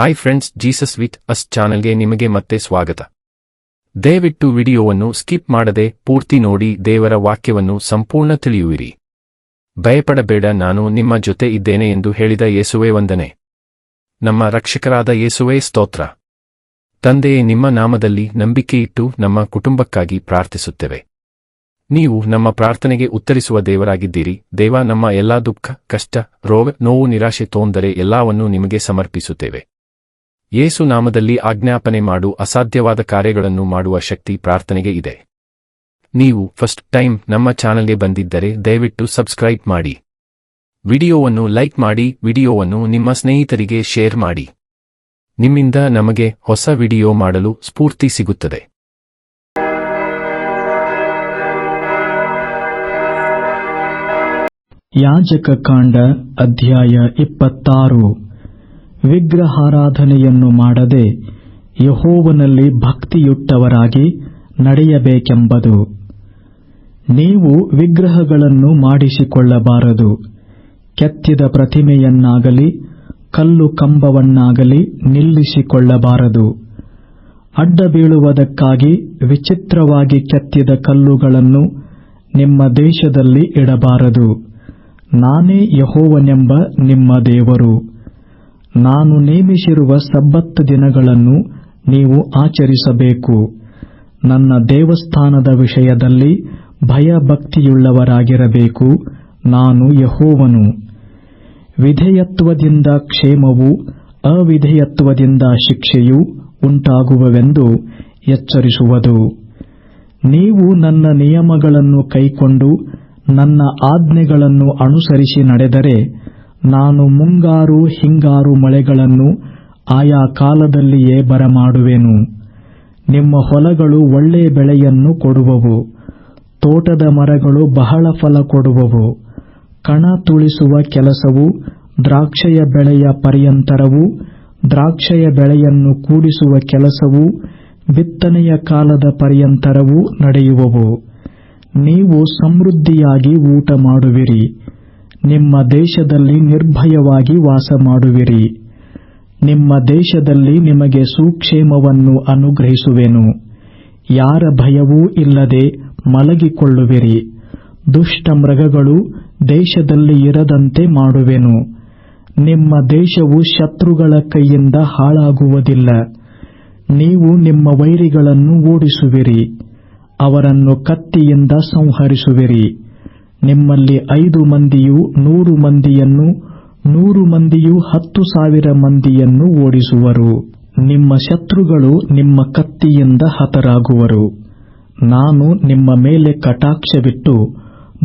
Hi friends, Jesus with us ಚಾನೆಲ್ಗೆ ನಿಮಗೆ ಮತ್ತೆ ಸ್ವಾಗತ. ದಯವಿಟ್ಟು ವಿಡಿಯೋವನ್ನು ಸ್ಕಿಪ್ ಮಾಡದೆ ಪೂರ್ತಿ ನೋಡಿ ದೇವರ ವಾಕ್ಯವನ್ನು ಸಂಪೂರ್ಣ ತಿಳಿಯುವಿರಿ. ಭಯಪಡಬೇಡ, ನಾನು ನಿಮ್ಮ ಜೊತೆ ಇದ್ದೇನೆ ಎಂದು ಹೇಳಿದ ಯೇಸುವೇ ವಂದನೆ. ನಮ್ಮ ರಕ್ಷಕರಾದ ಯೇಸುವೇ ಸ್ತೋತ್ರ. ತಂದೆಯೇ, ನಿಮ್ಮ ನಾಮದಲ್ಲಿ ನಂಬಿಕೆಯಿಟ್ಟು ನಮ್ಮ ಕುಟುಂಬಕ್ಕಾಗಿ ಪ್ರಾರ್ಥಿಸುತ್ತೇವೆ. ನೀವು ನಮ್ಮ ಪ್ರಾರ್ಥನೆಗೆ ಉತ್ತರಿಸುವ ದೇವರಾಗಿದ್ದೀರಿ. ದೇವ, ನಮ್ಮ ಎಲ್ಲಾ ದುಃಖ, ಕಷ್ಟ, ರೋಗ, ನೋವು, ನಿರಾಶೆ, ತೊಂದರೆ ಎಲ್ಲವನ್ನೂ ನಿಮಗೆ ಸಮರ್ಪಿಸುತ್ತೇವೆ. ಯೇಸು ನಾಮದಲ್ಲಿ ಆಜ್ಞಾಪನೆ ಮಾಡು ಅಸಾಧ್ಯವಾದ ಕಾರ್ಯಗಳನ್ನು ಮಾಡುವ ಶಕ್ತಿ ಪ್ರಾರ್ಥನೆಗೆ ಇದೆ. ನೀವು ಫಸ್ಟ್ ಟೈಮ್ ನಮ್ಮ ಚಾನೆಲ್ಗೆ ಬಂದಿದ್ದರೆ ದಯವಿಟ್ಟು ಸಬ್ಸ್ಕ್ರೈಬ್ ಮಾಡಿ, ವಿಡಿಯೋವನ್ನು ಲೈಕ್ ಮಾಡಿ, ವಿಡಿಯೋವನ್ನು ನಿಮ್ಮ ಸ್ನೇಹಿತರಿಗೆ ಶೇರ್ ಮಾಡಿ. ನಿಮ್ಮಿಂದ ನಮಗೆ ಹೊಸ ವಿಡಿಯೋ ಮಾಡಲು ಸ್ಫೂರ್ತಿ ಸಿಗುತ್ತದೆ. ಯಾಜಕಕಾಂಡ ಅಧ್ಯಾಯ 26. ವಿಗ್ರಹಾರಾಧನೆಯನ್ನು ಮಾಡದೆ ಯೆಹೋವನಲ್ಲಿ ಭಕ್ತಿಯುಟ್ಟವರಾಗಿ ನಡೆಯಬೇಕೆಂಬುದು. ನೀವು ವಿಗ್ರಹಗಳನ್ನು ಮಾಡಿಸಿಕೊಳ್ಳಬಾರದು. ಕೆತ್ತಿದ ಪ್ರತಿಮೆಯನ್ನಾಗಲಿ ಕಲ್ಲು ಕಂಬವನ್ನಾಗಲಿ ನಿಲ್ಲಿಸಿಕೊಳ್ಳಬಾರದು. ಅಡ್ಡ ಬೀಳುವುದಕ್ಕಾಗಿ ವಿಚಿತ್ರವಾಗಿ ಕೆತ್ತಿದ ಕಲ್ಲುಗಳನ್ನು ನಿಮ್ಮ ದೇಶದಲ್ಲಿ ಇಡಬಾರದು. ನಾನೇ ಯೆಹೋವನೆಂಬ ನಿಮ್ಮ ದೇವರು. ನಾನು ನೇಮಿಸಿರುವ ಸಬ್ಬತ್ ದಿನಗಳನ್ನು ನೀವು ಆಚರಿಸಬೇಕು. ನನ್ನ ದೇವಸ್ಥಾನದ ವಿಷಯದಲ್ಲಿ ಭಯಭಕ್ತಿಯುಳ್ಳವರಾಗಿರಬೇಕು. ನಾನು ಯೆಹೋವನು. ವಿಧೇಯತ್ವದಿಂದ ಕ್ಷೇಮವೂ ಅವಿಧೇಯತ್ವದಿಂದ ಶಿಕ್ಷೆಯೂ ಉಂಟಾಗುವವೆಂದು ಎಚ್ಚರಿಸುವುದು. ನೀವು ನನ್ನ ನಿಯಮಗಳನ್ನು ಕೈಕೊಂಡು ನನ್ನ ಆಜ್ಞೆಗಳನ್ನು ಅನುಸರಿಸಿ ನಡೆದರೆ ನಾನು ಮುಂಗಾರು ಹಿಂಗಾರು ಮಳೆಗಳನ್ನು ಆಯಾ ಕಾಲದಲ್ಲಿಯೇ ಬರಮಾಡುವೆನು. ನಿಮ್ಮ ಹೊಲಗಳು ಒಳ್ಳೆ ಬೆಳೆಯನ್ನು ಕೊಡುವವು. ತೋಟದ ಮರಗಳು ಬಹಳ ಫಲ ಕೊಡುವವು. ಕಣ ತುಳಿಸುವ ಕೆಲಸವು ದ್ರಾಕ್ಷೆಯ ಬೆಳೆಯ ಪರ್ಯಂತರವೂ, ದ್ರಾಕ್ಷೆಯ ಬೆಳೆಯನ್ನು ಕೂಡಿಸುವ ಕೆಲಸವು ಬಿತ್ತನೆಯ ಕಾಲದ ಪರ್ಯಂತರವೂ ನಡೆಯುವವು. ನೀವು ಸಮೃದ್ಧಿಯಾಗಿ ಊಟ ಮಾಡುವಿರಿ. ನಿಮ್ಮ ದೇಶದಲ್ಲಿ ನಿರ್ಭಯವಾಗಿ ವಾಸ ಮಾಡುವಿರಿ. ನಿಮ್ಮ ದೇಶದಲ್ಲಿ ನಿಮಗೆ ಸುಕ್ಷೇಮವನ್ನು ಅನುಗ್ರಹಿಸುವೆನು. ಯಾರ ಭಯವೂ ಇಲ್ಲದೆ ಮಲಗಿಕೊಳ್ಳುವಿರಿ. ದುಷ್ಟ ಮೃಗಗಳು ದೇಶದಲ್ಲಿ ಇರದಂತೆ ಮಾಡುವೆನು. ನಿಮ್ಮ ದೇಶವು ಶತ್ರುಗಳ ಕೈಯಿಂದ ಹಾಳಾಗುವುದಿಲ್ಲ. ನೀವು ನಿಮ್ಮ ವೈರಿಗಳನ್ನು ಓಡಿಸುವಿರಿ. ಅವರನ್ನು ಕತ್ತಿಯಿಂದ ಸಂಹರಿಸುವಿರಿ. ನಿಮ್ಮಲ್ಲಿ 5 ಮಂದಿಯು 100 ಮಂದಿಯನ್ನು, 100 ಮಂದಿಯು 10,000 ಮಂದಿಯನ್ನು ಓಡಿಸುವರು. ನಿಮ್ಮ ಶತ್ರುಗಳು ನಿಮ್ಮ ಕತ್ತಿಯಿಂದ ಹತರಾಗುವರು. ನಾನು ನಿಮ್ಮ ಮೇಲೆ ಕಟಾಕ್ಷವಿಟ್ಟು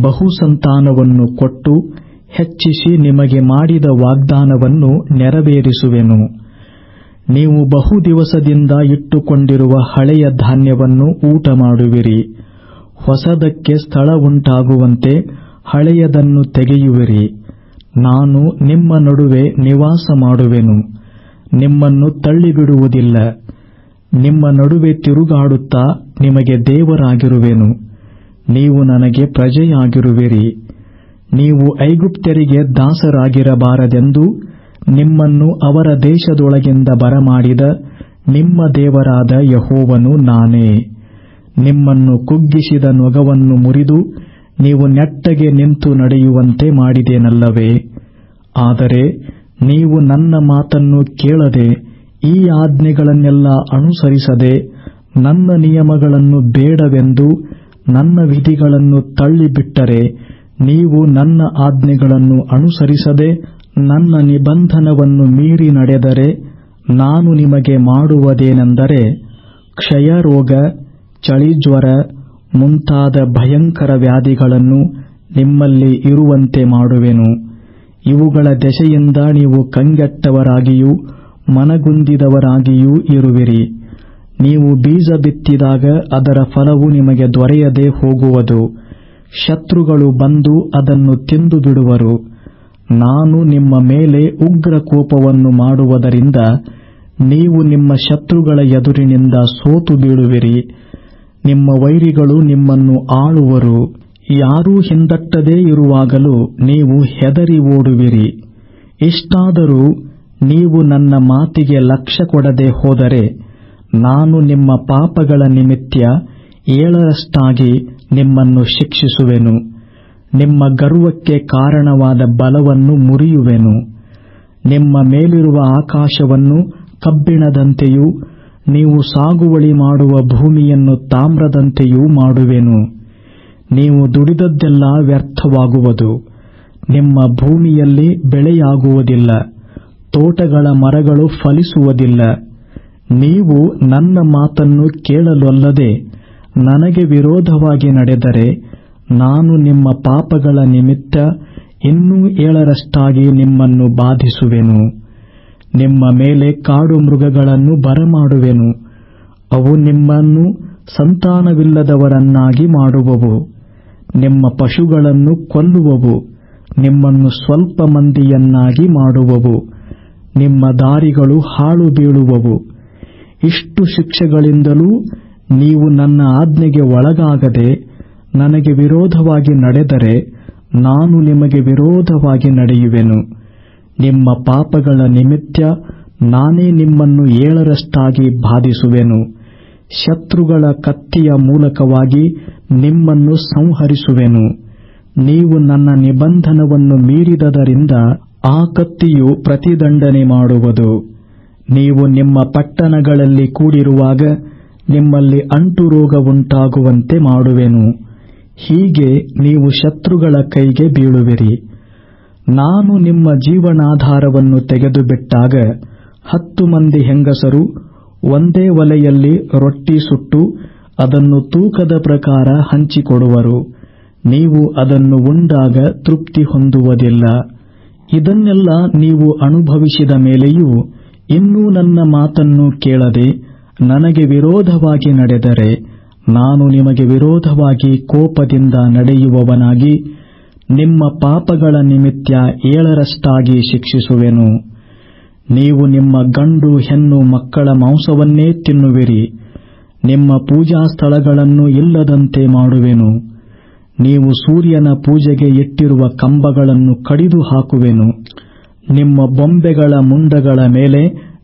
ಬಹುಸಂತಾನವನ್ನು ಕೊಟ್ಟು ಹೆಚ್ಚಿಸಿ ನಿಮಗೆ ಮಾಡಿದ ವಾಗ್ದಾನವನ್ನು ನೆರವೇರಿಸುವೆನು. ನೀವು ಬಹು ದಿವಸದಿಂದ ಇಟ್ಟುಕೊಂಡಿರುವ ಹಳೆಯ ಧಾನ್ಯವನ್ನು ಊಟ ಮಾಡುವಿರಿ. ಹೊಸದಕ್ಕೆ ಸ್ಥಳ ಉಂಟಾಗುವಂತೆ ಹಳೆಯದನ್ನು ತೆಗೆಯುವಿರಿ. ನಾನು ನಿಮ್ಮ ನಡುವೆ ನಿವಾಸ ಮಾಡುವೆನು. ನಿಮ್ಮನ್ನು ತಳ್ಳಿಬಿಡುವುದಿಲ್ಲ. ನಿಮ್ಮ ನಡುವೆ ತಿರುಗಾಡುತ್ತಾ ನಿಮಗೆ ದೇವರಾಗಿರುವೆನು. ನೀವು ನನಗೆ ಪ್ರಜೆಯಾಗಿರುವಿರಿ. ನೀವು ಐಗುಪ್ತ್ಯರಿಗೆ ದಾಸರಾಗಿರಬಾರದೆಂದು ನಿಮ್ಮನ್ನು ಅವರ ದೇಶದೊಳಗಿಂದ ಬರಮಾಡಿದ ನಿಮ್ಮ ದೇವರಾದ ಯೆಹೋವನು ನಾನೇ. ನಿಮ್ಮನ್ನು ಕುಗ್ಗಿಸಿದ ನೊಗವನ್ನು ಮುರಿದು ನೀವು ನೆಟ್ಟಗೆ ನಿಂತು ನಡೆಯುವಂತೆ ಮಾಡಿದೆನಲ್ಲವೇ? ಆದರೆ ನೀವು ನನ್ನ ಮಾತನ್ನು ಕೇಳದೆ ಈ ಆಜ್ಞೆಗಳನ್ನೆಲ್ಲ ಅನುಸರಿಸದೆ ನನ್ನ ನಿಯಮಗಳನ್ನು ಬೇಡವೆಂದು ನನ್ನ ವಿಧಿಗಳನ್ನು ತಳ್ಳಿಬಿಟ್ಟರೆ, ನೀವು ನನ್ನ ಆಜ್ಞೆಗಳನ್ನು ಅನುಸರಿಸದೆ ನನ್ನ ನಿಬಂಧನವನ್ನು ಮೀರಿ ನಡೆದರೆ, ನಾನು ನಿಮಗೆ ಮಾಡುವುದೇನೆಂದರೆ ಕ್ಷಯರೋಗ, ಚಳಿಜ್ವರ ಮುಂತಾದ ಭಯಂಕರ ವ್ಯಾಧಿಗಳನ್ನು ನಿಮ್ಮಲ್ಲಿ ಇರುವಂತೆ ಮಾಡುವೆನು. ಇವುಗಳ ದೆಸೆಯಿಂದ ನೀವು ಕಂಗೆಟ್ಟವರಾಗಿಯೂ ಮನಗುಂದಿದವರಾಗಿಯೂ ಇರುವಿರಿ. ನೀವು ಬೀಜ ಬಿತ್ತಿದಾಗ ಅದರ ಫಲವು ನಿಮಗೆ ದೊರೆಯದೆ ಹೋಗುವುದು. ಶತ್ರುಗಳು ಬಂದು ಅದನ್ನು ತಿಂದು ಬಿಡುವರು. ನಾನು ನಿಮ್ಮ ಮೇಲೆ ಉಗ್ರ ಕೋಪವನ್ನು ಮಾಡುವುದರಿಂದ ನೀವು ನಿಮ್ಮ ಶತ್ರುಗಳ ಎದುರಿನಿಂದ ಸೋತು ಬೀಳುವಿರಿ. ನಿಮ್ಮ ವೈರಿಗಳು ನಿಮ್ಮನ್ನು ಆಳುವರು. ಯಾರೂ ಹಿಂದಟ್ಟದೇ ಇರುವಾಗಲೂ ನೀವು ಹೆದರಿ ಓಡುವಿರಿ. ಇಷ್ಟಾದರೂ ನೀವು ನನ್ನ ಮಾತಿಗೆ ಲಕ್ಷ್ಯ ಕೊಡದೆ ಹೋದರೆ ನಾನು ನಿಮ್ಮ ಪಾಪಗಳ ನಿಮಿತ್ತ 7ರಷ್ಟಾಗಿ ನಿಮ್ಮನ್ನು ಶಿಕ್ಷಿಸುವೆನು. ನಿಮ್ಮ ಗರ್ವಕ್ಕೆ ಕಾರಣವಾದ ಬಲವನ್ನು ಮುರಿಯುವೆನು. ನಿಮ್ಮ ಮೇಲಿರುವ ಆಕಾಶವನ್ನು ಕಬ್ಬಿಣದಂತೆಯೂ ನೀವು ಸಾಗುವಳಿ ಮಾಡುವ ಭೂಮಿಯನ್ನು ತಾಮ್ರದಂತೆಯೂ ಮಾಡುವೆನು. ನೀವು ದುಡಿದದ್ದೆಲ್ಲ ವ್ಯರ್ಥವಾಗುವುದು. ನಿಮ್ಮ ಭೂಮಿಯಲ್ಲಿ ಬೆಳೆಯಾಗುವುದಿಲ್ಲ, ತೋಟಗಳ ಮರಗಳು ಫಲಿಸುವುದಿಲ್ಲ. ನೀವು ನನ್ನ ಮಾತನ್ನು ಕೇಳಲೊಲ್ಲದೆ ನನಗೆ ವಿರೋಧವಾಗಿ ನಡೆದರೆ ನಾನು ನಿಮ್ಮ ಪಾಪಗಳ ನಿಮಿತ್ತ ಇನ್ನೂ 7ರಷ್ಟಾಗಿ ನಿಮ್ಮನ್ನು ಬಾಧಿಸುವೆನು. ನಿಮ್ಮ ಮೇಲೆ ಕಾಡು ಮೃಗಗಳನ್ನು ಬರಮಾಡುವೆನು. ಅವು ನಿಮ್ಮನ್ನು ಸಂತಾನವಿಲ್ಲದವರನ್ನಾಗಿ ಮಾಡುವವು. ನಿಮ್ಮ ಪಶುಗಳನ್ನು ಕೊಲ್ಲುವವು. ನಿಮ್ಮನ್ನು ಸ್ವಲ್ಪ ಮಂದಿಯನ್ನಾಗಿ ಮಾಡುವವು. ನಿಮ್ಮ ದಾರಿಗಳು ಹಾಳು ಬೀಳುವವು. ಇಷ್ಟು ಶಿಕ್ಷೆಗಳಿಂದಲೂ ನೀವು ನನ್ನ ಆಜ್ಞೆಗೆ ಒಳಗಾಗದೆ ನನಗೆ ವಿರೋಧವಾಗಿ ನಡೆದರೆ ನಾನು ನಿಮಗೆ ವಿರೋಧವಾಗಿ ನಡೆಯುವೆನು. ನಿಮ್ಮ ಪಾಪಗಳ ನಿಮಿತ್ತ ನಾನೇ ನಿಮ್ಮನ್ನು 7ರಷ್ಟಾಗಿ ಬಾಧಿಸುವೆನು. ಶತ್ರುಗಳ ಕತ್ತಿಯ ಮೂಲಕವಾಗಿ ನಿಮ್ಮನ್ನು ಸಂಹರಿಸುವೆನು. ನೀವು ನನ್ನ ನಿಬಂಧನವನ್ನು ಮೀರಿದದರಿಂದ ಆ ಕತ್ತಿಯು ಪ್ರತಿದಂಡನೆ ಮಾಡುವುದು. ನೀವು ನಿಮ್ಮ ಪಟ್ಟಣಗಳಲ್ಲಿ ಕೂಡಿರುವಾಗ ನಿಮ್ಮಲ್ಲಿ ಅಂಟುರೋಗ ಉಂಟಾಗುವಂತೆ ಮಾಡುವೆನು. ಹೀಗೆ ನೀವು ಶತ್ರುಗಳ ಕೈಗೆ ಬೀಳುವಿರಿ. ನಾನು ನಿಮ್ಮ ಜೀವನಾಧಾರವನ್ನು ತೆಗೆದುಬಿಟ್ಟಾಗ 10 ಮಂದಿ ಹೆಂಗಸರು ಒಂದೇ ಒಲೆಯಲ್ಲಿ ರೊಟ್ಟಿ ಸುಟ್ಟು ಅದನ್ನು ತೂಕದ ಪ್ರಕಾರ ಹಂಚಿಕೊಡುವರು. ನೀವು ಅದನ್ನು ಉಂಡಾಗ ತೃಪ್ತಿ ಹೊಂದುವುದಿಲ್ಲ. ಇದನ್ನೆಲ್ಲ ನೀವು ಅನುಭವಿಸಿದ ಮೇಲೆಯೂ ಇನ್ನೂ ನನ್ನ ಮಾತನ್ನು ಕೇಳದೆ ನನಗೆ ವಿರೋಧವಾಗಿ ನಡೆದರೆ ನಾನು ನಿಮಗೆ ವಿರೋಧವಾಗಿ ಕೋಪದಿಂದ ನಡೆಯುವವನಾಗಿ ನಿಮ್ಮ ಪಾಪಗಳ ನಿಮಿತ್ತ 7ರಷ್ಟಾಗಿ ಶಿಕ್ಷಿಸುವೆನು. ನೀವು ನಿಮ್ಮ ಗಂಡು ಹೆಣ್ಣು ಮಕ್ಕಳ ಮಾಂಸವನ್ನೇ ತಿನ್ನುವಿರಿ. ನಿಮ್ಮ ಪೂಜಾ ಸ್ಥಳಗಳನ್ನು ಇಲ್ಲದಂತೆ ಮಾಡುವೆನು. ನೀವು ಸೂರ್ಯನ ಪೂಜೆಗೆ ಇಟ್ಟಿರುವ ಕಂಬಗಳನ್ನು ಕಡಿದು ಹಾಕುವೆನು. ನಿಮ್ಮ ಬೊಂಬೆಗಳ ಮುಂಡಗಳ ಮೇಲೆ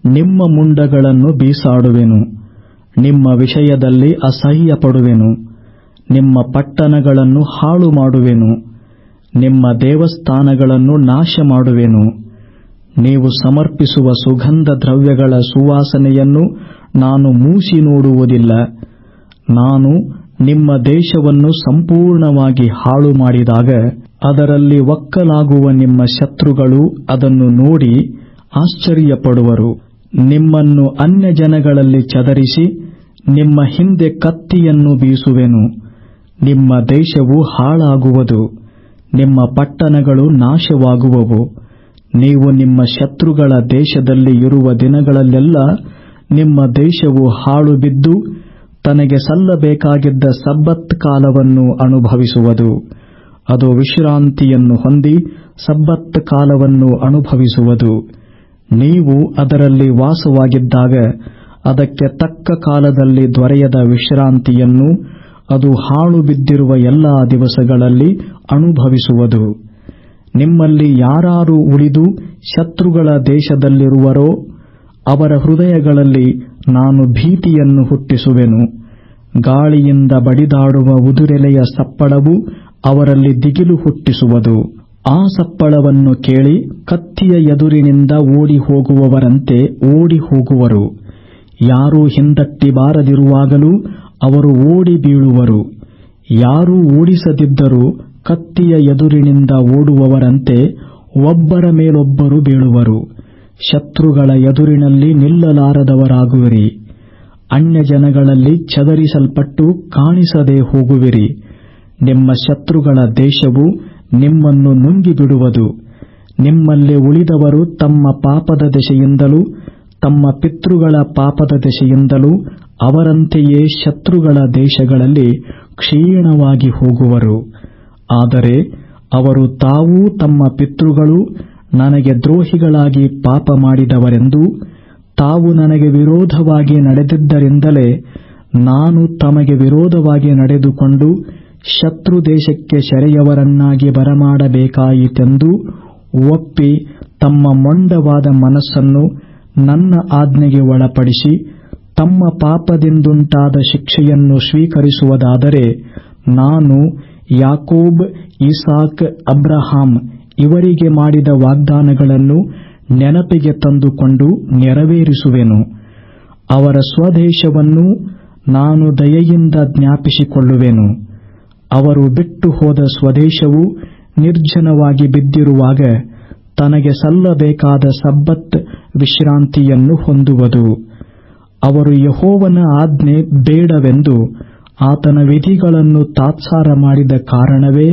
ನಿಮ್ಮ ಮುಂಡಗಳನ್ನು ಬೀಸಾಡುವೆನು. ನಿಮ್ಮ ವಿಷಯದಲ್ಲಿ ಅಸಹ್ಯಪಡುವೆನು. ನಿಮ್ಮ ಪಟ್ಟಣಗಳನ್ನು ಹಾಳು ಮಾಡುವೆನು. ನಿಮ್ಮ ದೇವಸ್ಥಾನಗಳನ್ನು ನಾಶ ಮಾಡುವೆನು. ನೀವು ಸಮರ್ಪಿಸುವ ಸುಗಂಧ ದ್ರವ್ಯಗಳ ಸುವಾಸನೆಯನ್ನು ನಾನು ಮೂಸಿ ನೋಡುವುದಿಲ್ಲ. ನಾನು ನಿಮ್ಮ ದೇಶವನ್ನು ಸಂಪೂರ್ಣವಾಗಿ ಹಾಳು ಮಾಡಿದಾಗ ಅದರಲ್ಲಿ ಒಕ್ಕಲಾಗುವ ನಿಮ್ಮ ಶತ್ರುಗಳು ಅದನ್ನು ನೋಡಿ ಆಶ್ಚರ್ಯಪಡುವರು. ನಿಮ್ಮನ್ನು ಅನ್ಯಜನಗಳಲ್ಲಿ ಚದರಿಸಿ ನಿಮ್ಮ ಹಿಂದೆ ಕತ್ತಿಯನ್ನು ಬೀಸುವೆನು. ನಿಮ್ಮ ದೇಶವು ಹಾಳಾಗುವುದು. ನಿಮ್ಮ ಪಟ್ಟಣಗಳು ನಾಶವಾಗುವವು. ನೀವು ನಿಮ್ಮ ಶತ್ರುಗಳ ದೇಶದಲ್ಲಿ ಇರುವ ದಿನಗಳಲ್ಲೆಲ್ಲ ನಿಮ್ಮ ದೇಶವು ಹಾಳು ಬಿದ್ದು ತನಗೆ ಸಲ್ಲಬೇಕಾಗಿದ್ದ ಸಬ್ಬತ್ ಕಾಲವನ್ನು ಅನುಭವಿಸುವುದು. ಅದು ವಿಶ್ರಾಂತಿಯನ್ನು ಹೊಂದಿ ಸಬ್ಬತ್ ಕಾಲವನ್ನು ಅನುಭವಿಸುವುದು. ನೀವು ಅದರಲ್ಲಿ ವಾಸವಾಗಿದ್ದಾಗ ಅದಕ್ಕೆ ತಕ್ಕ ಕಾಲದಲ್ಲಿ ದೊರೆಯದ ವಿಶ್ರಾಂತಿಯನ್ನು ಅದು ಹಾಳು ಬಿದ್ದಿರುವ ಎಲ್ಲಾ ದಿವಸಗಳಲ್ಲಿ ಅನುಭವಿಸುವುದು. ನಿಮ್ಮಲ್ಲಿ ಯಾರಾರು ಉಳಿದು ಶತ್ರುಗಳ ದೇಶದಲ್ಲಿರುವರೋ ಅವರ ಹೃದಯಗಳಲ್ಲಿ ನಾನು ಭೀತಿಯನ್ನು ಹುಟ್ಟಿಸುವೆನು. ಗಾಳಿಯಿಂದ ಬಡಿದಾಡುವ ಉದುರೆಲೆಯ ಸಪ್ಪಳವು ಅವರಲ್ಲಿ ದಿಗಿಲು ಹುಟ್ಟಿಸುವುದು. ಆ ಸಪ್ಪಳವನ್ನು ಕೇಳಿ ಕತ್ತಿಯ ಎದುರಿನಿಂದ ಓಡಿ ಹೋಗುವವರಂತೆ ಓಡಿ ಹೋಗುವರು. ಯಾರೂ ಹಿಂದಟ್ಟಿ ಬಾರದಿರುವಾಗಲೂ ಅವರು ಓಡಿ ಬೀಳುವರು. ಯಾರೂ ಓಡಿಸದಿದ್ದರೂ ಕತ್ತಿಯ ಎದುರಿನಿಂದ ಓಡುವವರಂತೆ ಒಬ್ಬರ ಮೇಲೊಬ್ಬರು ಬೀಳುವರು. ಶತ್ರುಗಳ ಎದುರಿನಲ್ಲಿ ನಿಲ್ಲಲಾರದವರಾಗುವಿರಿ. ಅನ್ಯಜನಗಳಲ್ಲಿ ಚದರಿಸಲ್ಪಟ್ಟು ಕಾಣಿಸದೆ ಹೋಗುವಿರಿ. ನಿಮ್ಮ ಶತ್ರುಗಳ ದೇಶವು ನಿಮ್ಮನ್ನು ನುಂಗಿಬಿಡುವುದು. ನಿಮ್ಮಲ್ಲಿ ಉಳಿದವರು ತಮ್ಮ ಪಾಪದ ದೆಸೆಯಿಂದಲೂ ತಮ್ಮ ಪಿತೃಗಳ ಪಾಪದ ದೆಸೆಯಿಂದಲೂ ಅವರಂತೆಯೇ ಶತ್ರುಗಳ ದೇಶಗಳಲ್ಲಿ ಕ್ಷೀಣವಾಗಿ ಹೋಗುವರು. ಆದರೆ ಅವರು ತಾವೂ ತಮ್ಮ ಪಿತೃಗಳು ನನಗೆ ದ್ರೋಹಿಗಳಾಗಿ ಪಾಪ ಮಾಡಿದವರೆಂದೂ ತಾವು ನನಗೆ ವಿರೋಧವಾಗಿ ನಡೆದಿದ್ದರಿಂದಲೇ ನಾನು ತಮಗೆ ವಿರೋಧವಾಗಿ ನಡೆದುಕೊಂಡು ಶತ್ರು ದೇಶಕ್ಕೆ ಸೆರೆಯವರನ್ನಾಗಿ ಬರಮಾಡಬೇಕಾಯಿತೆಂದು ಒಪ್ಪಿ ತಮ್ಮ ಮೊಂಡವಾದ ಮನಸ್ಸನ್ನು ನನ್ನ ಆಜ್ಞೆಗೆ ಒಳಪಡಿಸಿ ತಮ್ಮ ಪಾಪದಿಂದುಂಟಾದ ಶಿಕ್ಷೆಯನ್ನು ಸ್ವೀಕರಿಸುವುದಾದರೆ ನಾನು ಯಾಕೋಬ್, ಇಸಾಕ್, ಅಬ್ರಹಾಂ ಇವರಿಗೆ ಮಾಡಿದ ವಾಗ್ದಾನಗಳನ್ನು ನೆನಪಿಗೆ ತಂದುಕೊಂಡು ನೆರವೇರಿಸುವೆನು. ಅವರ ಸ್ವದೇಶವನ್ನು ನಾನು ದಯೆಯಿಂದ ಜ್ಞಾಪಿಸಿಕೊಳ್ಳುವೆನು. ಅವರು ಬಿಟ್ಟು ಹೋದ ಸ್ವದೇಶವು ನಿರ್ಜನವಾಗಿ ಬಿದ್ದಿರುವಾಗ ತನಗೆ ಸಲ್ಲಬೇಕಾದ ಸಬ್ಬತ್ ವಿಶ್ರಾಂತಿಯನ್ನು ಹೊಂದುವುದು. ಅವರು ಯೆಹೋವನ ಆಜ್ಞೆ ಬೇಡವೆಂದು ಆತನ ವಿಧಿಗಳನ್ನು ತಾತ್ಸಾರ ಮಾಡಿದ ಕಾರಣವೇ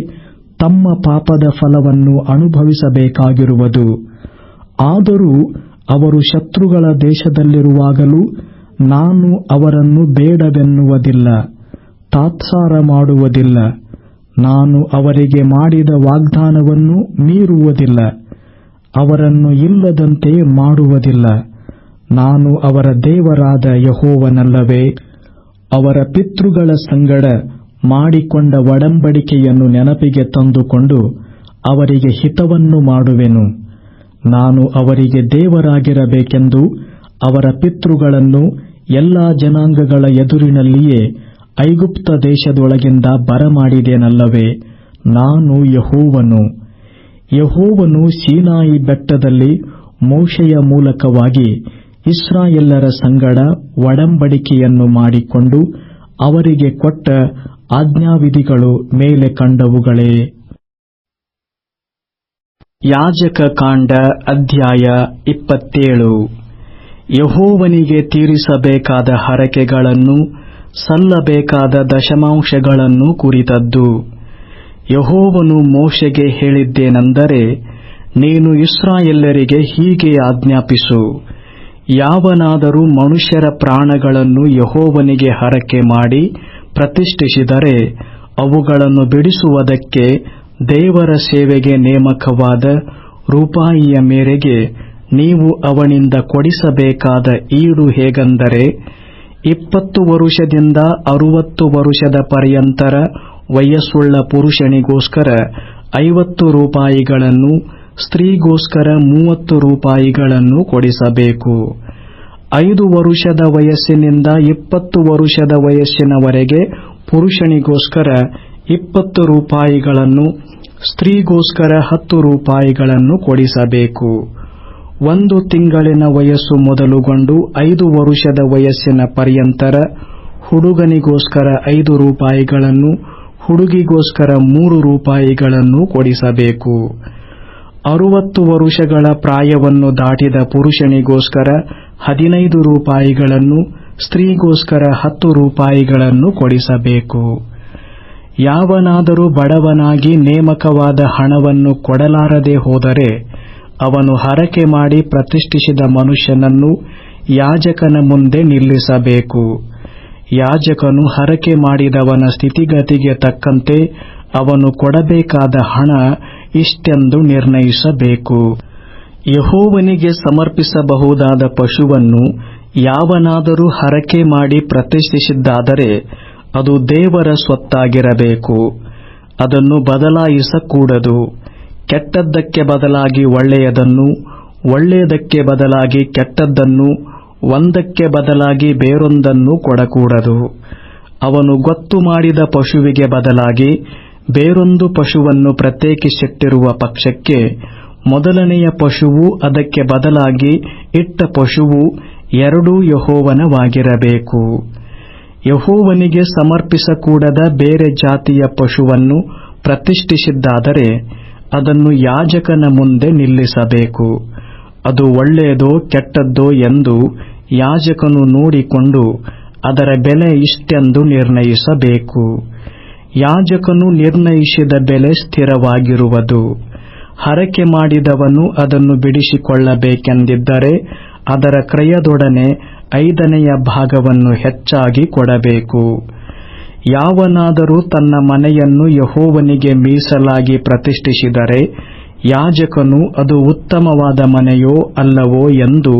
ತಮ್ಮ ಪಾಪದ ಫಲವನ್ನು ಅನುಭವಿಸಬೇಕಾಗಿರುವುದು. ಆದರೂ ಅವರು ಶತ್ರುಗಳ ದೇಶದಲ್ಲಿರುವಾಗಲೂ ನಾನು ಅವರನ್ನು ಬೇಡವೆನ್ನುವುದಿಲ್ಲ, ತಾತ್ಸಾರ ಮಾಡುವುದಿಲ್ಲ. ನಾನು ಅವರಿಗೆ ಮಾಡಿದ ವಾಗ್ದಾನವನ್ನು ಮೀರುವುದಿಲ್ಲ, ಅವರನ್ನು ಇಲ್ಲದಂತೆ ಮಾಡುವುದಿಲ್ಲ. ನಾನು ಅವರ ದೇವರಾದ ಯೆಹೋವನಲ್ಲವೇ? ಅವರ ಪಿತೃಗಳ ಸಂಗಡ ಮಾಡಿಕೊಂಡ ಒಡಂಬಡಿಕೆಯನ್ನು ನೆನಪಿಗೆ ತಂದುಕೊಂಡು ಅವರಿಗೆ ಹಿತವನ್ನು ಮಾಡುವೆನು. ನಾನು ಅವರಿಗೆ ದೇವರಾಗಿರಬೇಕೆಂದು ಅವರ ಪಿತೃಗಳನ್ನು ಎಲ್ಲಾ ಜನಾಂಗಗಳ ಎದುರಿನಲ್ಲಿಯೇ ಐಗುಪ್ತ ದೇಶದೊಳಗಿಂದ ಬರಮಾಡಿದೆನಲ್ಲವೇ? ನಾನು ಯೆಹೋವನು. ಯೆಹೋವನು ಸೀನಾಯಿ ಬೆಟ್ಟದಲ್ಲಿ ಮೋಶೆಯ ಮೂಲಕವಾಗಿ ಇಸ್ರಾಯೇಲ್ಯರ ಸಂಗಡ ಒಡಂಬಡಿಕೆಯನ್ನು ಮಾಡಿಕೊಂಡು ಅವರಿಗೆ ಕೊಟ್ಟ ಆಜ್ಞಾವಿಧಿಗಳು ಮೇಲೆ ಕಂಡವುಗಳೇ. ಯಾಜಕ ಕಾಂಡ ಅಧ್ಯಾಯ 27. ಯೆಹೋವನಿಗೆ ತೀರಿಸಬೇಕಾದ ಹರಕೆಗಳನ್ನು ಸಲ್ಲಬೇಕಾದ ದಶಮಾಂಶಗಳನ್ನು ಕುರಿತದ್ದು. ಯೆಹೋವನು ಮೋಶೆಗೆ ಹೇಳಿದ್ದೇನೆಂದರೆ, ನೀನು ಇಸ್ರಾಯೇಲ್ಯರಿಗೆ ಹೀಗೆ ಆಜ್ಞಾಪಿಸು, ಯಾವನಾದರೂ ಮನುಷ್ಯರ ಪ್ರಾಣಗಳನ್ನು ಯೆಹೋವನಿಗೆ ಹರಕೆ ಮಾಡಿ ಪ್ರತಿಷ್ಠಿಸಿದರೆ ಅವುಗಳನ್ನು ಬಿಡಿಸುವುದಕ್ಕೆ ದೇವರ ಸೇವೆಗೆ ನೇಮಕವಾದ ರೂಪಾಯಿಯ ಮೇರೆಗೆ ನೀವು ಅವನಿಂದ ಕೊಡಿಸಬೇಕಾದ ಈಡು ಹೇಗೆಂದರೆ 20 ವರುಷದಿಂದ 60 ವರುಷದ ಪರ್ಯಂತರ ವಯಸ್ಸುಳ್ಳ ಪುರುಷನಿಗೋಸ್ಕರ 50 ರೂಪಾಯಿಗಳನ್ನು, ಸ್ತ್ರೀಗೋಸ್ಕರ 30 ರೂಪಾಯಿಗಳನ್ನು ಕೊಡಿಸಬೇಕು. 5 ವರುಷದ ವಯಸ್ಸಿನಿಂದ 20 ವರುಷದ ವಯಸ್ಸಿನವರೆಗೆ ಪುರುಷನಿಗೋಸ್ಕರ 20 ರೂಪಾಯಿಗಳನ್ನು, ಸ್ತ್ರೀಗೋಸ್ಕರ 10 ರೂಪಾಯಿಗಳನ್ನು ಕೊಡಿಸಬೇಕು. 1 ತಿಂಗಳಿನ ವಯಸ್ಸು ಮೊದಲುಗೊಂಡು 5 ವರುಷದ ವಯಸ್ಸಿನ ಪರ್ಯಂತರ ಹುಡುಗನಿಗೋಸ್ಕರ 5 ರೂಪಾಯಿಗಳನ್ನು, ಹುಡುಗಿಗೋಸ್ಕರ 3 ರೂಪಾಯಿಗಳನ್ನು ಕೊಡಿಸಬೇಕು. 60 ವರುಷಗಳ ಪ್ರಾಯವನ್ನು ದಾಟಿದ ಪುರುಷನಿಗೋಸ್ಕರ 15 ರೂಪಾಯಿಗಳನ್ನು, ಸ್ತ್ರೀಗೋಸ್ಕರ 10 ರೂಪಾಯಿಗಳನ್ನು ಕೊಡಿಸಬೇಕು. ಯಾವನಾದರೂ ಬಡವನಾಗಿ ನೇಮಕವಾದ ಹಣವನ್ನು ಕೊಡಲಾರದೆ ಹೋದರೆ ಅವನು ಹರಕೆ ಮಾಡಿ ಪ್ರತಿಷ್ಠಿಸಿದ ಮನುಷ್ಯನನ್ನು ಯಾಜಕನ ಮುಂದೆ ನಿಲ್ಲಿಸಬೇಕು. ಯಾಜಕನು ಹರಕೆ ಮಾಡಿದವನ ಸ್ಥಿತಿಗತಿಗೆ ತಕ್ಕಂತೆ ಅವನು ಕೊಡಬೇಕಾದ ಹಣ ಇಷ್ಟೆಂದು ನಿರ್ಣಯಿಸಬೇಕು. ಯೆಹೋವನಿಗೆ ಸಮರ್ಪಿಸಬಹುದಾದ ಪಶುವನ್ನು ಯಾವನಾದರೂ ಹರಕೆ ಮಾಡಿ ಪ್ರತಿಷ್ಠಿಸಿದ್ದಾದರೆ ಅದು ದೇವರ ಸ್ವತ್ತಾಗಿರಬೇಕು. ಅದನ್ನು ಬದಲಾಯಿಸಕೂಡದು. ಕೆಟ್ಟದ್ದಕ್ಕೆ ಬದಲಾಗಿ ಒಳ್ಳೆಯದನ್ನು, ಒಳ್ಳೆಯದಕ್ಕೆ ಬದಲಾಗಿ ಕೆಟ್ಟದ್ದನ್ನು, ಒಂದಕ್ಕೆ ಬದಲಾಗಿ ಬೇರೊಂದನ್ನು ಕೊಡಕೂಡದು. ಅವನು ಗೊತ್ತು ಮಾಡಿದ ಪಶುವಿಗೆ ಬದಲಾಗಿ ಬೇರೊಂದು ಪಶುವನ್ನು ಪ್ರತ್ಯೇಕಿಸಿಟ್ಟಿರುವ ಪಕ್ಷಕ್ಕೆ ಮೊದಲನೆಯ ಪಶುವು ಅದಕ್ಕೆ ಬದಲಾಗಿ ಇಟ್ಟ ಪಶುವು ಎರಡೂ ಯೆಹೋವನವಾಗಿರಬೇಕು. ಯೆಹೋವನಿಗೆ ಸಮರ್ಪಿಸಕೂಡದ ಬೇರೆ ಜಾತಿಯ ಪಶುವನ್ನು ಪ್ರತಿಷ್ಠಿಸಿದ್ದಾದರೆ ಅದನ್ನು ಯಾಜಕನ ಮುಂದೆ ನಿಲ್ಲಿಸಬೇಕು. ಅದು ಒಳ್ಳೆಯದೋ ಕೆಟ್ಟದ್ದೋ ಎಂದು ಯಾಜಕನು ನೋಡಿಕೊಂಡು ಅದರ ಬೆಲೆ ಇಷ್ಟೆಂದು ನಿರ್ಣಯಿಸಬೇಕು. ಯಾಜಕನು ನಿರ್ಣಯಿಸಿದ ಬೆಲೆ ಸ್ಥಿರವಾಗಿರುವುದು. ಹರಕೆ ಮಾಡಿದವನು ಅದನ್ನು ಬಿಡಿಸಿಕೊಳ್ಳಬೇಕೆಂದಿದ್ದರೆ ಅದರ ಕ್ರಯದೊಡನೆ 5ನೆಯ ಭಾಗವನ್ನು ಹೆಚ್ಚಾಗಿ ಕೊಡಬೇಕು. ಯಾವನಾದರೂ ತನ್ನ ಮನೆಯನ್ನು ಯೆಹೋವನಿಗೆ ಮೀಸಲಾಗಿ ಪ್ರತಿಷ್ಠಿಸಿದರೆ ಯಾಜಕನು ಅದು ಉತ್ತಮವಾದ ಮನೆಯೋ ಅಲ್ಲವೋ ಎಂದು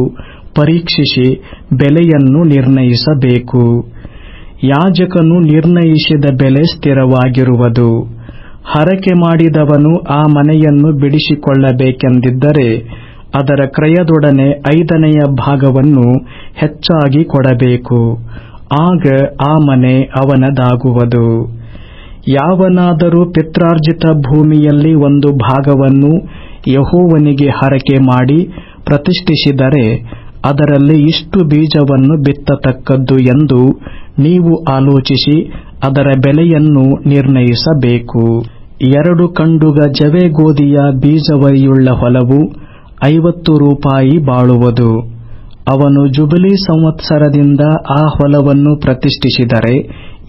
ಪರೀಕ್ಷಿಸಿ ಬೆಲೆಯನ್ನು ನಿರ್ಣಯಿಸಬೇಕು. ಯಾಜಕನು ನಿರ್ಣಯಿಸಿದ ಬೆಲೆ ಸ್ಥಿರವಾಗಿರುವುದು. ಹರಕೆ ಮಾಡಿದವನು ಆ ಮನೆಯನ್ನು ಬಿಡಿಸಿಕೊಳ್ಳಬೇಕೆಂದಿದ್ದರೆ ಅದರ ಕ್ರಯದೊಡನೆ 5ನೇ ಭಾಗವನ್ನು ಹೆಚ್ಚಾಗಿ ಕೊಡಬೇಕು. ಆಗ ಆ ಮನೆ ಅವನದಾಗುವುದು. ಯಾವನಾದರೂ ಪಿತ್ರಾರ್ಜಿತ ಭೂಮಿಯಲ್ಲಿ ಒಂದು ಭಾಗವನ್ನು ಯೆಹೋವನಿಗೆ ಹರಕೆ ಮಾಡಿ ಪ್ರತಿಷ್ಠಿಸಿದರೆ ಅದರಲ್ಲಿ ಇಷ್ಟು ಬೀಜವನ್ನು ಬಿತ್ತತಕ್ಕದ್ದು ಎಂದು ನೀವು ಆಲೋಚಿಸಿ ಅದರ ಬೆಲೆಯನ್ನು ನಿರ್ಣಯಿಸಬೇಕು. 2 ಕಂಡುಗ ಜವೆಗೋದಿಯ ಬೀಜವರಿಯುಳ್ಳ ಹೊಲವು 50 ರೂಪಾಯಿ ಬಾಳುವುದು. ಅವನು ಜುಬಿಲಿ ಸಂವತ್ಸರದಿಂದ ಆ ಹೊಲವನ್ನು ಪ್ರತಿಷ್ಠಿಸಿದರೆ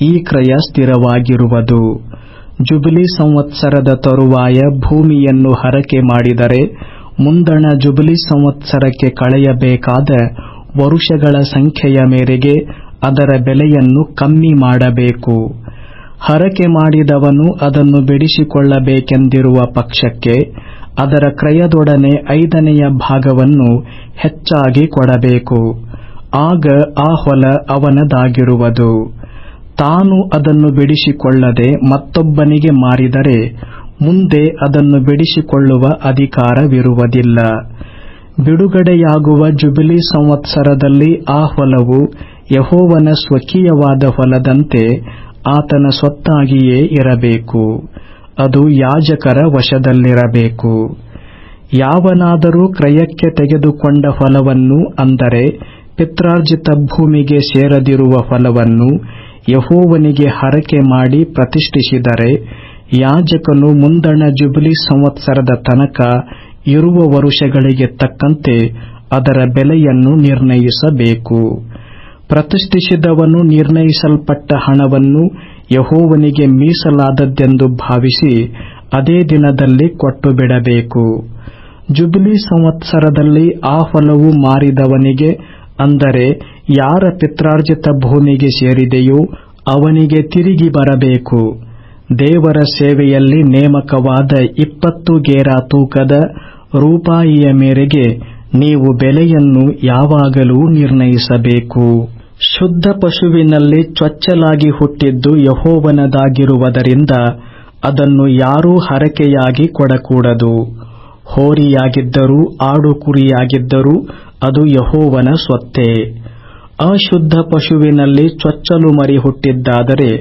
ಈ ಕ್ರಯ ಸ್ಥಿರವಾಗಿರುವುದು. ಜುಬಿಲಿ ಸಂವತ್ಸರದ ತರುವಾಯ ಭೂಮಿಯನ್ನು ಹರಕೆ ಮಾಡಿದರೆ ಮುಂದಣ ಜುಬಿಲಿ ಸಂವತ್ಸರಕ್ಕೆ ಕಳೆಯಬೇಕಾದ ವರುಷಗಳ ಸಂಖ್ಯೆಯ ಮೇರೆಗೆ ಅದರ ಬೆಲೆಯನ್ನು ಕಮ್ಮಿ ಮಾಡಬೇಕು. ಹರಕೆ ಮಾಡಿದವನು ಅದನ್ನು ಬಿಡಿಸಿಕೊಳ್ಳಬೇಕೆಂದಿರುವ ಪಕ್ಷಕ್ಕೆ ಅದರ ಕ್ರಯದೊಡನೆ 5ನೇ ಭಾಗವನ್ನು ಹೆಚ್ಚಾಗಿ ಕೊಡಬೇಕು. ಆಗ ಆ ಹೊಲ ಅವನದಾಗಿರುವುದು. ತಾನು ಅದನ್ನು ಬಿಡಿಸಿಕೊಳ್ಳದೆ ಮತ್ತೊಬ್ಬನಿಗೆ ಮಾರಿದರೆ ಮುಂದೆ ಅದನ್ನು ಬಿಡಿಸಿಕೊಳ್ಳುವ ಅಧಿಕಾರವಿರುವುದಿಲ್ಲ. ಬಿಡುಗಡೆಯಾಗುವ ಜುಬಿಲಿ ಸಂವತ್ಸರದಲ್ಲಿ ಆ ಹೊಲವು ಯೆಹೋವನ ಸ್ವಕೀಯವಾದ ಹೊಲದಂತೆ ಆತನ ಸ್ವತ್ತಾಗಿಯೇ ಇರಬೇಕು. ಅದು ಯಾಜಕರ ವಶದಲ್ಲಿರಬೇಕು. ಯಾವನಾದರೂ ಕ್ರಯಕ್ಕೆ ತೆಗೆದುಕೊಂಡ ಹೊಲವನ್ನು, ಅಂದರೆ ಪಿತ್ರಾರ್ಜಿತ ಭೂಮಿಗೆ ಸೇರದಿರುವ ಹೊಲವನ್ನು ಯೆಹೋವನಿಗೆ ಹರಕೆ ಮಾಡಿ ಪ್ರತಿಷ್ಠಿಸಿದರೆ ಯಾಜಕನು ಮುಂದಣ ಜುಬಿಲಿ ಸಂವತ್ಸರದ ತನಕ ಇರುವ ವರುಷಗಳಿಗೆ ತಕ್ಕಂತೆ ಅದರ ಬೆಲೆಯನ್ನು ನಿರ್ಣಯಿಸಬೇಕು. ಪ್ರತಿಷ್ಠಿಸಿದವನು ನಿರ್ಣಯಿಸಲ್ಪಟ್ಟ ಹಣವನ್ನು ಯೆಹೋವನಿಗೆ ಮೀಸಲಾದದ್ದೆಂದು ಭಾವಿಸಿ ಅದೇ ದಿನದಲ್ಲಿ ಕೊಟ್ಟು ಬಿಡಬೇಕು. ಜುಬಿಲಿ ಸಂವತ್ಸರದಲ್ಲಿ ಆ ಹೊಲವು ಮಾರಿದವನಿಗೆ, ಅಂದರೆ ಯಾರ ಪಿತ್ರಾರ್ಜಿತ ಭೂಮಿಗೆ ಸೇರಿದೆಯೋ ಅವನಿಗೆ ತಿರುಗಿ ಬರಬೇಕು. ದೇವರ ಸೇವೆಯಲ್ಲಿ ನೇಮಕವಾದ 20 ಗೇರಾ ತೂಕದ ರೂಪಾಯಿಯ ಮೇರೆಗೆ ನೀವು ಬೆಲೆಯನ್ನು ಯಾವಾಗಲೂ ನಿರ್ಣಯಿಸಬೇಕು. ಶುದ್ಧ ಪಶುವಿನಲ್ಲಿ ಚೊಚ್ಚಲಾಗಿ ಹುಟ್ಟಿದ್ದು ಯೆಹೋವನದಾಗಿರುವುದರಿಂದ ಅದನ್ನು ಯಾರೂ ಹರಕೆಯಾಗಿ ಕೊಡಕೂಡದು. ಹೋರಿಯಾಗಿದ್ದರೂ ಆಡು ಕುರಿಯಾಗಿದ್ದರೂ ಅದು ಯೆಹೋವನ ಸ್ವತ್ತೇ. ಅಶುದ್ಧ ಪಶುವಿನಲ್ಲಿ ಚೊಚ್ಚಲು ಮರಿ ಹುಟ್ಟಿದ್ದಾದರೆ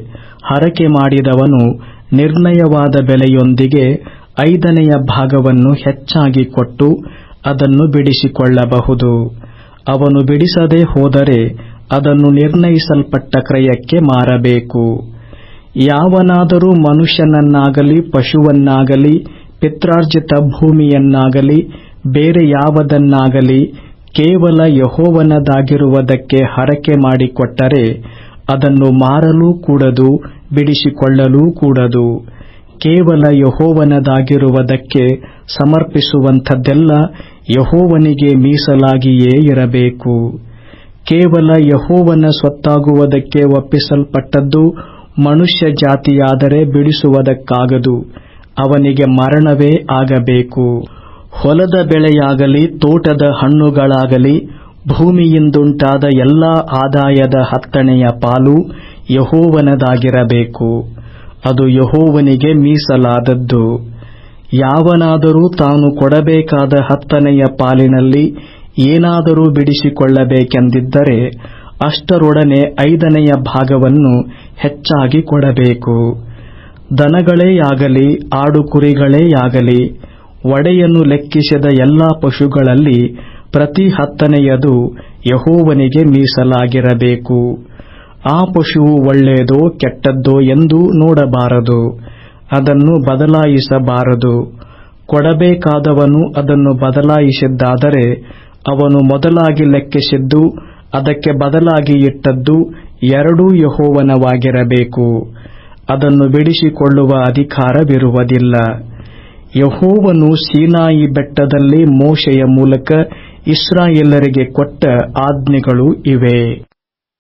ಹರಕೆ ಮಾಡಿದವನು ನಿರ್ಣಯವಾದ ಬೆಲೆಯೊಂದಿಗೆ 5ನೇ ಭಾಗವನ್ನು ಹೆಚ್ಚಾಗಿ ಕೊಟ್ಟು ಅದನ್ನು ಬಿಡಿಸಿಕೊಳ್ಳಬಹುದು. ಅವನು ಬಿಡಿಸದೆ ಹೋದರೆ ಅದನ್ನು ನಿರ್ಣಯಿಸಲ್ಪಟ್ಟ ಕ್ರಯಕ್ಕೆ ಮಾರಬೇಕು. ಯಾವನಾದರೂ ಮನುಷ್ಯನನ್ನಾಗಲಿ ಪಶುವನ್ನಾಗಲಿ ಪಿತ್ರಾರ್ಜಿತ ಭೂಮಿಯನ್ನಾಗಲಿ ಬೇರೆ ಯಾವುದನ್ನಾಗಲಿ ಕೇವಲ ಯೆಹೋವನದಾಗಿರುವುದಕ್ಕೆ ಹರಕೆ ಮಾಡಿಕೊಟ್ಟರೆ ಅದನ್ನು ಮಾರಲೂ ಕೂಡದು, ಬಿಡಿಸಿಕೊಳ್ಳಲೂ ಕೂಡದು. ಕೇವಲ ಯೆಹೋವನದಾಗಿರುವುದಕ್ಕೆ ಸಮರ್ಪಿಸುವಂಥದ್ದೆಲ್ಲ ಯೆಹೋವನಿಗೆ ಮೀಸಲಾಗಿಯೇ ಇರಬೇಕು. ಕೇವಲ ಯೆಹೋವನ ಸ್ವತ್ತಾಗುವುದಕ್ಕೆ ಒಪ್ಪಿಸಲ್ಪಟ್ಟದ್ದು ಮನುಷ್ಯ ಜಾತಿಯಾದರೆ ಬಿಡಿಸುವುದಕ್ಕಾಗದು, ಅವನಿಗೆ ಮರಣವೇ ಆಗಬೇಕು. ಹೊಲದ ಬೆಳೆಯಾಗಲಿ ತೋಟದ ಹಣ್ಣುಗಳಾಗಲಿ ಭೂಮಿಯಿಂದುಂಟಾದ ಎಲ್ಲಾ ಆದಾಯದ 10ನೇ ಪಾಲು ಯೆಹೋವನದಾಗಿರಬೇಕು. ಅದು ಯೆಹೋವನಿಗೆ ಮೀಸಲಾದದ್ದು. ಯಾವನಾದರೂ ತಾನು ಕೊಡಬೇಕಾದ 10ನೇ ಪಾಲಿನಲ್ಲಿ ಏನಾದರೂ ಬಿಡಿಸಿಕೊಳ್ಳಬೇಕೆಂದಿದ್ದರೆ ಅಷ್ಟರೊಡನೆ 5ನೇ ಭಾಗವನ್ನು ಹೆಚ್ಚಾಗಿ ಕೊಡಬೇಕು. ದನಗಳೇ ಆಗಲಿ ಆಡು ಕುರಿಗಳೇ ಆಗಲಿ ಒಡೆಯನು ಲೆಕ್ಕಿಸಿದ ಎಲ್ಲಾ ಪಶುಗಳಲ್ಲಿ ಪ್ರತಿ 10ನೇಯದು ಯೆಹೋವನಿಗೆ ಮೀಸಲಾಗಿರಬೇಕು. ಆ ಪಶುವು ಒಳ್ಳೆಯದೋ ಕೆಟ್ಟದ್ದೋ ಎಂದು ನೋಡಬಾರದು, ಅದನ್ನು ಬದಲಾಯಿಸಬಾರದು. ಕೊಡಬೇಕಾದವನು ಅದನ್ನು ಬದಲಾಯಿಸಿದ್ದಾದರೆ ಅವನು ಮೊದಲಾಗಿ ಲೆಕ್ಕಿಸಿದ್ದು ಅದಕ್ಕೆ ಬದಲಾಗಿ ಇಟ್ಟದ್ದು ಎರಡೂ ಯೆಹೋವನವಾಗಿರಬೇಕು. ಅದನ್ನು ಬಿಡಿಸಿಕೊಳ್ಳುವ ಅಧಿಕಾರವಿರುವುದಿಲ್ಲ. ಯೆಹೋವನು ಸೀನಾಯಿ ಬೆಟ್ಟದಲ್ಲಿ ಮೋಶೆಯ ಮೂಲಕ ಇಸ್ರಾಯೇಲರಿಗೆ ಕೊಟ್ಟ ಆಜ್ಞೆಗಳು ಇವೇ.